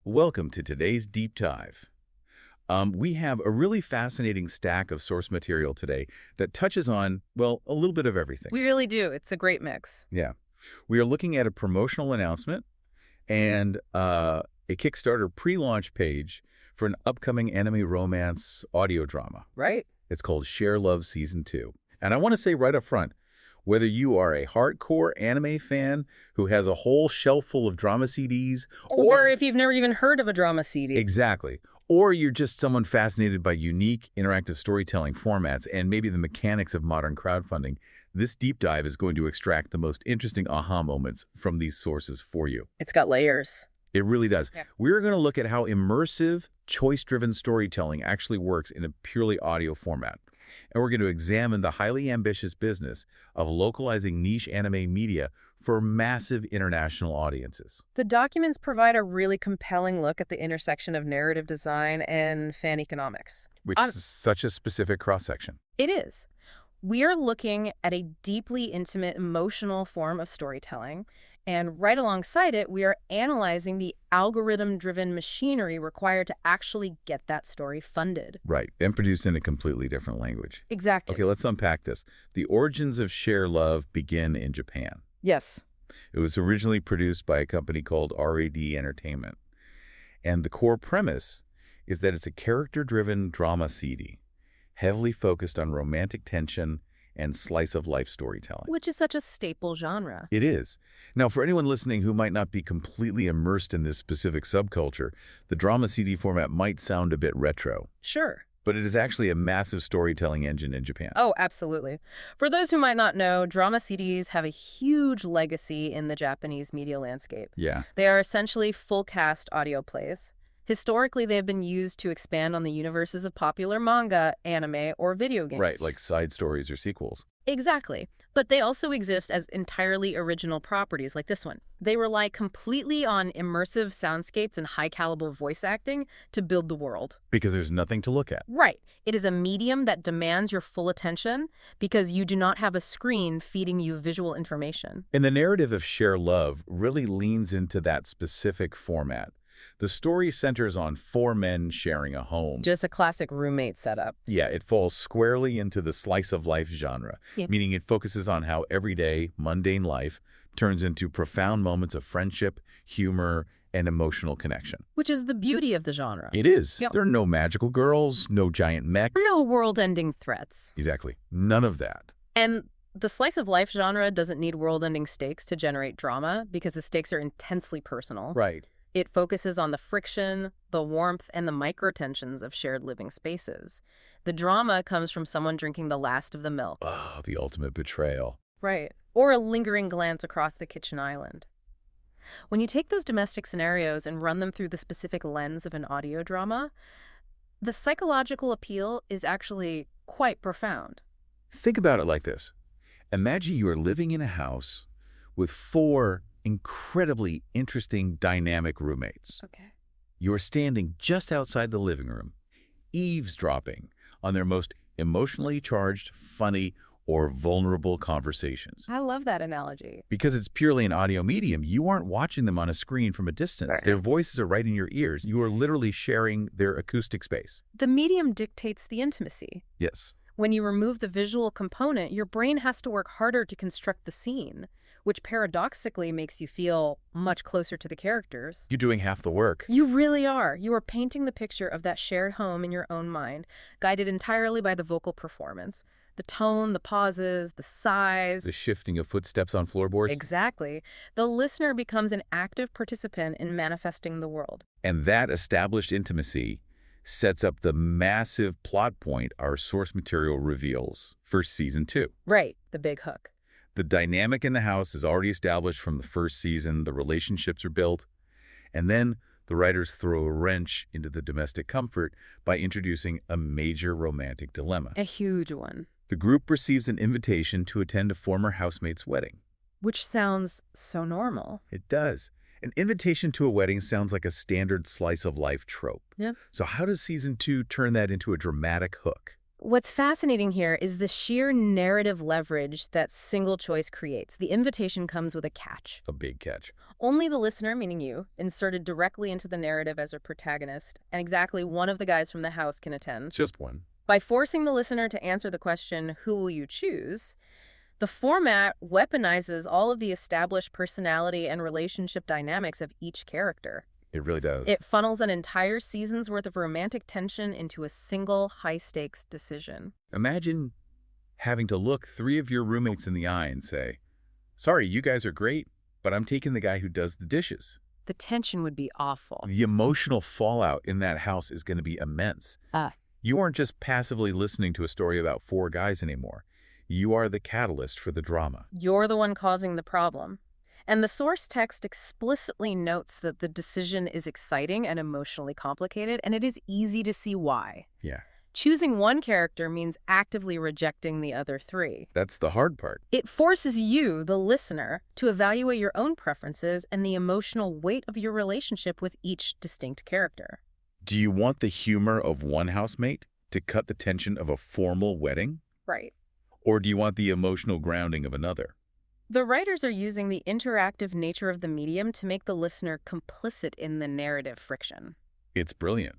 Welcome to today's deep dive. We have a really fascinating stack of source material today that touches on, well, a little bit of everything. We really do. It's a great mix. Yeah. We are looking at a promotional announcement and a Kickstarter pre-launch page for an upcoming anime romance audio drama. Right. It's called Share Love Season 2. And I want to say right up front, whether you are a hardcore anime fan who has a whole shelf full of drama CDs, Or if you've never even heard of a drama CD. exactly, or you're just someone fascinated by unique interactive storytelling formats and maybe the mechanics of modern crowdfunding, this deep dive is going to extract the most interesting aha moments from these sources for you. It's got layers. It really does. Yeah. We're going to look at how immersive, choice-driven storytelling actually works in a purely audio format. And we're going to examine the highly ambitious business of localizing niche anime media for massive international audiences. The documents provide a really compelling look at the intersection of narrative design and fan economics. Which is such a specific cross-section. It is. We are looking at a deeply intimate, emotional form of storytelling, and right alongside it, we are analyzing the algorithm-driven machinery required to actually get that story funded. Right, and produced in a completely different language. Exactly. Okay, let's unpack this. The origins of Share Love begin in Japan. Yes. It was originally produced by a company called AniMedia Entertainment. And the core premise is that it's a character-driven drama CD, heavily focused on romantic tension and slice-of-life storytelling. Which is such a staple genre. It is. Now, for anyone listening who might not be completely immersed in this specific subculture, the drama CD format might sound a bit retro. Sure. But it is actually a massive storytelling engine in Japan. Oh, absolutely. For those who might not know, drama CDs have a huge legacy in the Japanese media landscape. Yeah. They are essentially full-cast audio plays. Historically, they have been used to expand on the universes of popular manga, anime, or video games. Right, like side stories or sequels. Exactly. But they also exist as entirely original properties like this one. They rely completely on immersive soundscapes and high-caliber voice acting to build the world. Because there's nothing to look at. Right. It is a medium that demands your full attention because you do not have a screen feeding you visual information. And the narrative of Share Love really leans into that specific format. The story centers on four men sharing a home. Just a classic roommate setup. Yeah, it falls squarely into the slice-of-life genre, meaning it focuses on how everyday, mundane life turns into profound moments of friendship, humor, and emotional connection. Which is the beauty of the genre. It is. Yep. There are no magical girls, no giant mechs. No world-ending threats. Exactly. None of that. And the slice-of-life genre doesn't need world-ending stakes to generate drama because the stakes are intensely personal. Right. It focuses on the friction, the warmth, and the micro-tensions of shared living spaces. The drama comes from someone drinking the last of the milk. Oh, the ultimate betrayal. Right. Or a lingering glance across the kitchen island. When you take those domestic scenarios and run them through the specific lens of an audio drama, the psychological appeal is actually quite profound. Think about it like this. Imagine you are living in a house with four incredibly interesting, dynamic roommates. Okay. You are standing just outside the living room, eavesdropping on their most emotionally charged, funny, or vulnerable conversations. I love that analogy. Because it's purely an audio medium, you aren't watching them on a screen from a distance. Right. Their voices are right in your ears. You are literally sharing their acoustic space. The medium dictates the intimacy. Yes. When you remove the visual component, your brain has to work harder to construct the scene, which paradoxically makes you feel much closer to the characters. You're doing half the work. You really are. You are painting the picture of that shared home in your own mind, guided entirely by the vocal performance. The tone, the pauses, the sighs. The shifting of footsteps on floorboards. Exactly. The listener becomes an active participant in manifesting the world. And that established intimacy sets up the massive plot point our source material reveals for Season 2. Right, the big hook. The dynamic in the house is already established from the first season. The relationships are built. And then the writers throw a wrench into the domestic comfort by introducing a major romantic dilemma. A huge one. The group receives an invitation to attend a former housemate's wedding. Which sounds so normal. It does. An invitation to a wedding sounds like a standard slice-of-life trope. Yeah. So how does Season 2 turn that into a dramatic hook? What's fascinating here is the sheer narrative leverage that single choice creates. The invitation comes with a catch. A big catch. Only the listener, meaning you, inserted directly into the narrative as a protagonist, and exactly one of the guys from the house can attend. Just one. By forcing the listener to answer the question, who will you choose, the format weaponizes all of the established personality and relationship dynamics of each character. It really does. It funnels an entire season's worth of romantic tension into a single high-stakes decision. Imagine having to look 3 of your roommates in the eye and say, sorry, you guys are great, but I'm taking the guy who does the dishes. The tension would be awful. The emotional fallout in that house is going to be immense. You aren't just passively listening to a story about 4 guys anymore. You are the catalyst for the drama. You're the one causing the problem. And the source text explicitly notes that the decision is exciting and emotionally complicated, and it is easy to see why. Yeah. Choosing one character means actively rejecting the other 3. That's the hard part. It forces you, the listener, to evaluate your own preferences and the emotional weight of your relationship with each distinct character. Do you want the humor of one housemate to cut the tension of a formal wedding? Right. Or do you want the emotional grounding of another? The writers are using the interactive nature of the medium to make the listener complicit in the narrative friction. It's brilliant.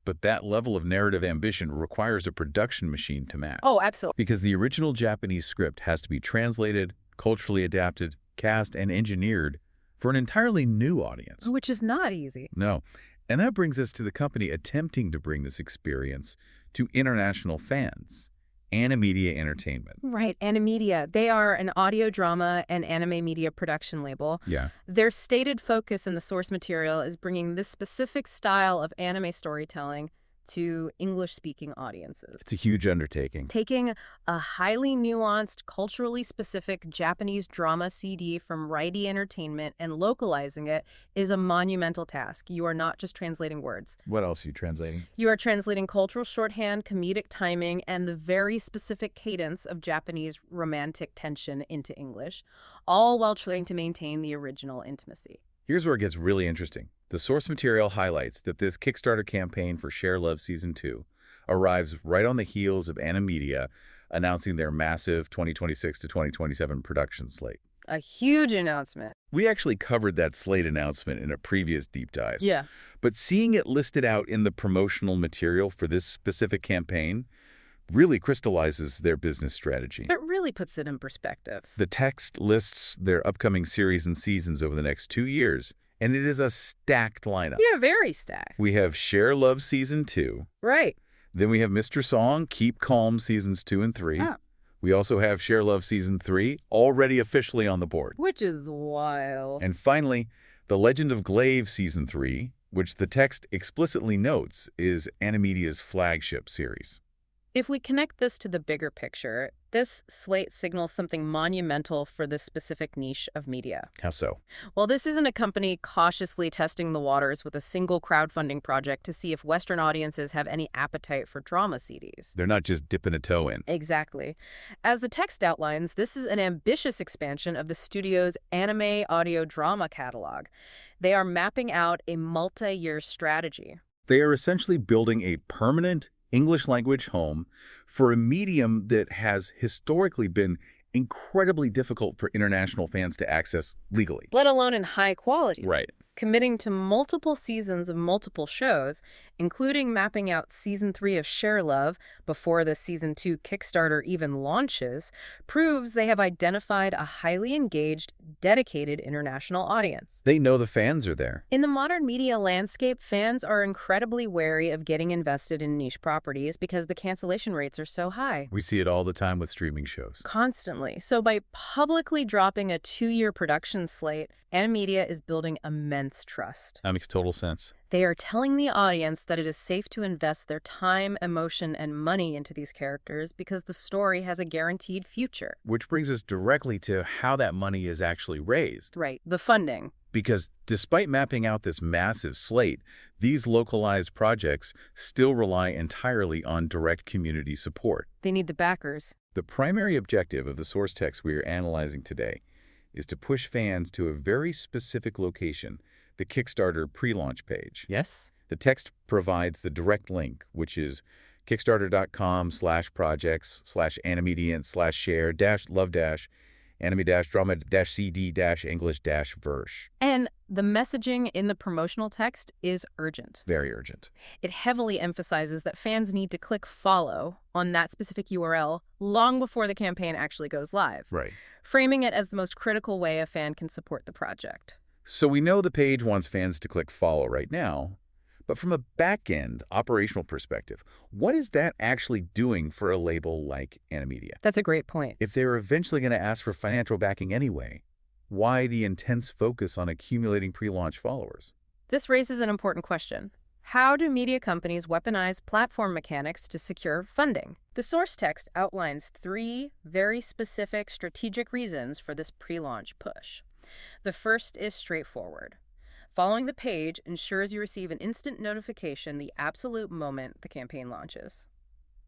But that level of narrative ambition requires a production machine to match. Oh, absolutely. Because the original Japanese script has to be translated, culturally adapted, cast, and engineered for an entirely new audience. Which is not easy. No. And that brings us to the company attempting to bring this experience to international fans. AniMedia Entertainment. Right, AniMedia. They are an audio drama and anime media production label. Yeah. Their stated focus in the source material is bringing this specific style of anime storytelling to English-speaking audiences. It's a huge undertaking. Taking a highly nuanced, culturally specific Japanese drama CD from Righty Entertainment and localizing it is a monumental task. You are not just translating words. What else are you translating? You are translating cultural shorthand, comedic timing, and the very specific cadence of Japanese romantic tension into English, all while trying to maintain the original intimacy. Here's where it gets really interesting. The source material highlights that this Kickstarter campaign for Share Love Season 2 arrives right on the heels of AniMedia announcing their massive 2026 to 2027 production slate. A huge announcement. We actually covered that slate announcement in a previous deep dive. Yeah. But seeing it listed out in the promotional material for this specific campaign really crystallizes their business strategy. It really puts it in perspective. The text lists their upcoming series and seasons over the next 2 years, and it is a stacked lineup. Yeah, very stacked. We have Share Love Season 2. Right. Then we have Mr. Song, Keep Calm Seasons 2 and 3. Oh. We also have Share Love Season 3, already officially on the board. Which is wild. And finally, The Legend of Glaive Season 3, which the text explicitly notes is AniMedia's flagship series. If we connect this to the bigger picture, this slate signals something monumental for this specific niche of media. How so? Well, this isn't a company cautiously testing the waters with a single crowdfunding project to see if Western audiences have any appetite for drama CDs. They're not just dipping a toe in. Exactly. As the text outlines, this is an ambitious expansion of the studio's anime audio drama catalog. They are mapping out a multi-year strategy. They are essentially building a permanent English-language home for a medium that has historically been incredibly difficult for international fans to access legally. Let alone in high quality. Right. Committing to multiple seasons of multiple shows, including mapping out Season 3 of Share Love before the Season 2 Kickstarter even launches, proves they have identified a highly engaged, dedicated international audience. They know the fans are there. In the modern media landscape, fans are incredibly wary of getting invested in niche properties because the cancellation rates are so high. We see it all the time with streaming shows. Constantly. So by publicly dropping a 2-year production slate, AniMedia is building immense trust. That makes total sense. They are telling the audience that it is safe to invest their time, emotion, and money into these characters because the story has a guaranteed future. Which brings us directly to how that money is actually raised. Right, the funding. Because despite mapping out this massive slate, these localized projects still rely entirely on direct community support. They need the backers. The primary objective of the source text we are analyzing today is to push fans to a very specific location, the Kickstarter pre-launch page. Yes. The text provides the direct link, which is kickstarter.com/projects/animedia/share-love- anime-drama-cd-english-verse. And the messaging in the promotional text is urgent. Very urgent. It heavily emphasizes that fans need to click follow on that specific URL long before the campaign actually goes live, Right. framing it as the most critical way a fan can support the project. So we know the page wants fans to click follow right now, but from a back-end operational perspective, what is that actually doing for a label like AniMedia? That's a great point. If they're eventually going to ask for financial backing anyway, why the intense focus on accumulating pre-launch followers? This raises an important question. How do media companies weaponize platform mechanics to secure funding? The source text outlines 3 very specific strategic reasons for this pre-launch push. The first is straightforward. Following the page ensures you receive an instant notification the absolute moment the campaign launches.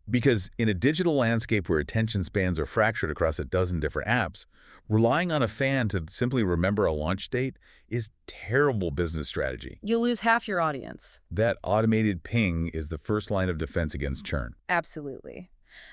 Because in a digital landscape where attention spans are fractured across a dozen different apps, relying on a fan to simply remember a launch date is terrible business strategy. You'll lose half your audience. That automated ping is the first line of defense against churn. Absolutely.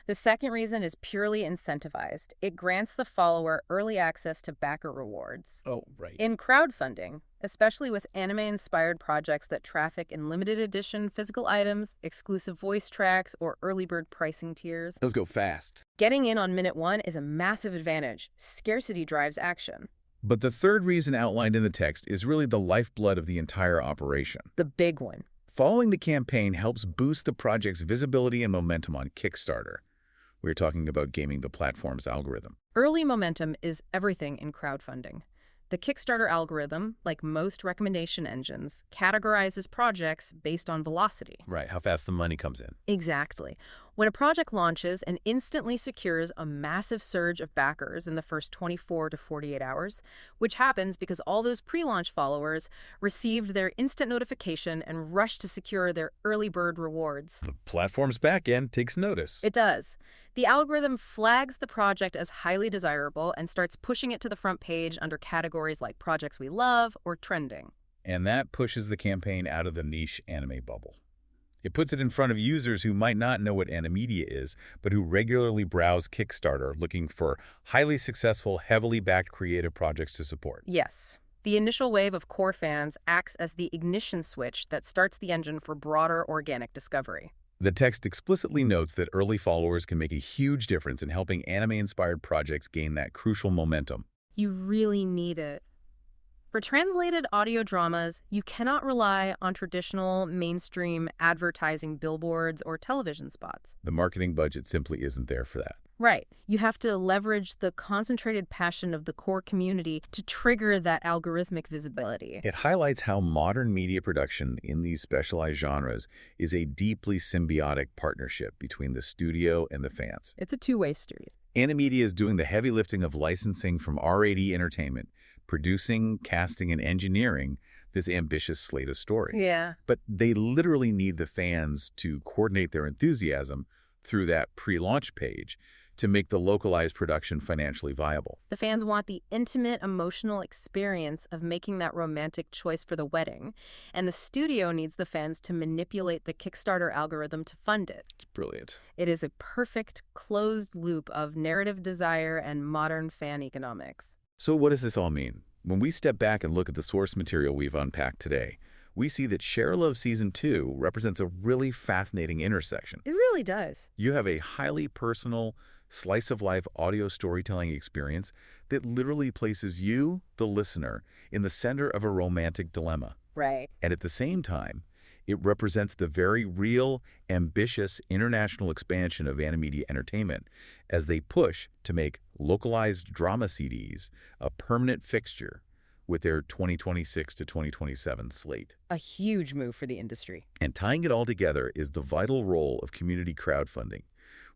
The second reason is purely incentivized. It grants the follower early access to backer rewards. Oh, right. In crowdfunding, especially with anime-inspired projects that traffic in limited edition physical items, exclusive voice tracks, or early bird pricing tiers, Those go fast. getting in on minute 1 is a massive advantage. Scarcity drives action. But the third reason outlined in the text is really the lifeblood of the entire operation. The big one. Following the campaign helps boost the project's visibility and momentum on Kickstarter. We're talking about gaming the platform's algorithm. Early momentum is everything in crowdfunding. The Kickstarter algorithm, like most recommendation engines, categorizes projects based on velocity. Right, how fast the money comes in. Exactly. When a project launches and instantly secures a massive surge of backers in the first 24 to 48 hours, which happens because all those pre-launch followers received their instant notification and rushed to secure their early bird rewards. The platform's backend takes notice. It does. The algorithm flags the project as highly desirable and starts pushing it to the front page under categories like projects we love or trending. And that pushes the campaign out of the niche anime bubble. It puts it in front of users who might not know what AniMedia is, but who regularly browse Kickstarter looking for highly successful, heavily backed creative projects to support. Yes. The initial wave of core fans acts as the ignition switch that starts the engine for broader organic discovery. The text explicitly notes that early followers can make a huge difference in helping anime-inspired projects gain that crucial momentum. You really need it. For translated audio dramas, you cannot rely on traditional mainstream advertising billboards or television spots. The marketing budget simply isn't there for that. Right. You have to leverage the concentrated passion of the core community to trigger that algorithmic visibility. It highlights how modern media production in these specialized genres is a deeply symbiotic partnership between the studio and the fans. It's a two-way street. AniMedia is doing the heavy lifting of licensing from AniMedia Entertainment, producing, casting, and engineering this ambitious slate of stories. Yeah. But they literally need the fans to coordinate their enthusiasm through that pre-launch page to make the localized production financially viable. The fans want the intimate, emotional experience of making that romantic choice for the wedding, and the studio needs the fans to manipulate the Kickstarter algorithm to fund it. It's brilliant. It is a perfect, closed loop of narrative desire and modern fan economics. So what does this all mean? When we step back and look at the source material we've unpacked today, we see that Share Love Season 2 represents a really fascinating intersection. It really does. You have a highly personal, slice-of-life audio storytelling experience that literally places you, the listener, in the center of a romantic dilemma. Right. And at the same time, it represents the very real, ambitious international expansion of AniMedia Entertainment as they push to make localized drama CDs a permanent fixture with their 2026 to 2027 slate. A huge move for the industry. And tying it all together is the vital role of community crowdfunding,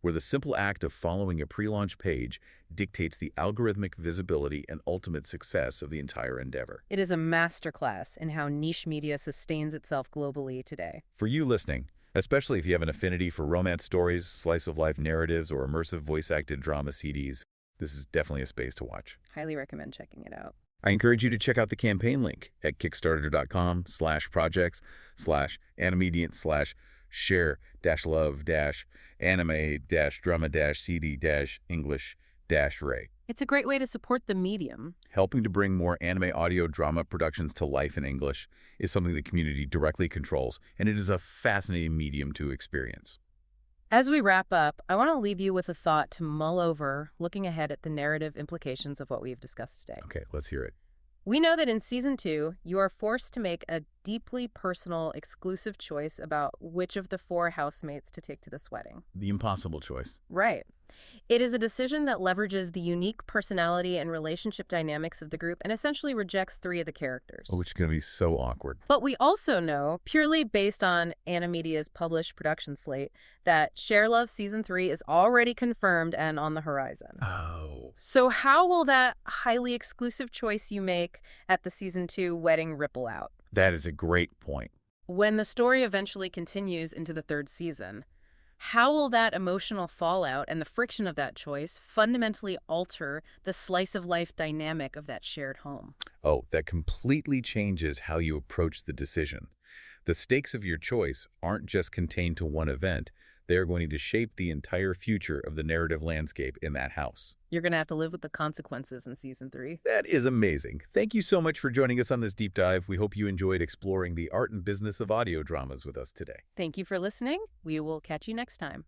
where the simple act of following a pre-launch page dictates the algorithmic visibility and ultimate success of the entire endeavor. It is a masterclass in how niche media sustains itself globally today. For you listening, especially if you have an affinity for romance stories, slice-of-life narratives, or immersive voice-acted drama CDs, this is definitely a space to watch. Highly recommend checking it out. I encourage you to check out the campaign link at kickstarter.com/projects/animedian/share-love-anime-drama-cd-english-ray. It's a great way to support the medium. Helping to bring more anime audio drama productions to life in English is something the community directly controls, and it is a fascinating medium to experience. As we wrap up, I want to leave you with a thought to mull over, looking ahead at the narrative implications of what we've discussed today. Okay, let's hear it. We know that in Season 2, you are forced to make a deeply personal, exclusive choice about which of the four housemates to take to this wedding. The impossible choice. Right. It is a decision that leverages the unique personality and relationship dynamics of the group and essentially rejects three of the characters. Oh, which is going to be so awkward. But we also know, purely based on AniMedia's published production slate, that Share Love Season 3 is already confirmed and on the horizon. Oh. So how will that highly exclusive choice you make at the Season 2 wedding ripple out? That is a great point. When the story eventually continues into the third season, how will that emotional fallout and the friction of that choice fundamentally alter the slice-of-life dynamic of that shared home? Oh, that completely changes how you approach the decision. The stakes of your choice aren't just contained to one event. They are going to shape the entire future of the narrative landscape in that house. You're going to have to live with the consequences in Season 3. That is amazing. Thank you so much for joining us on this deep dive. We hope you enjoyed exploring the art and business of audio dramas with us today. Thank you for listening. We will catch you next time.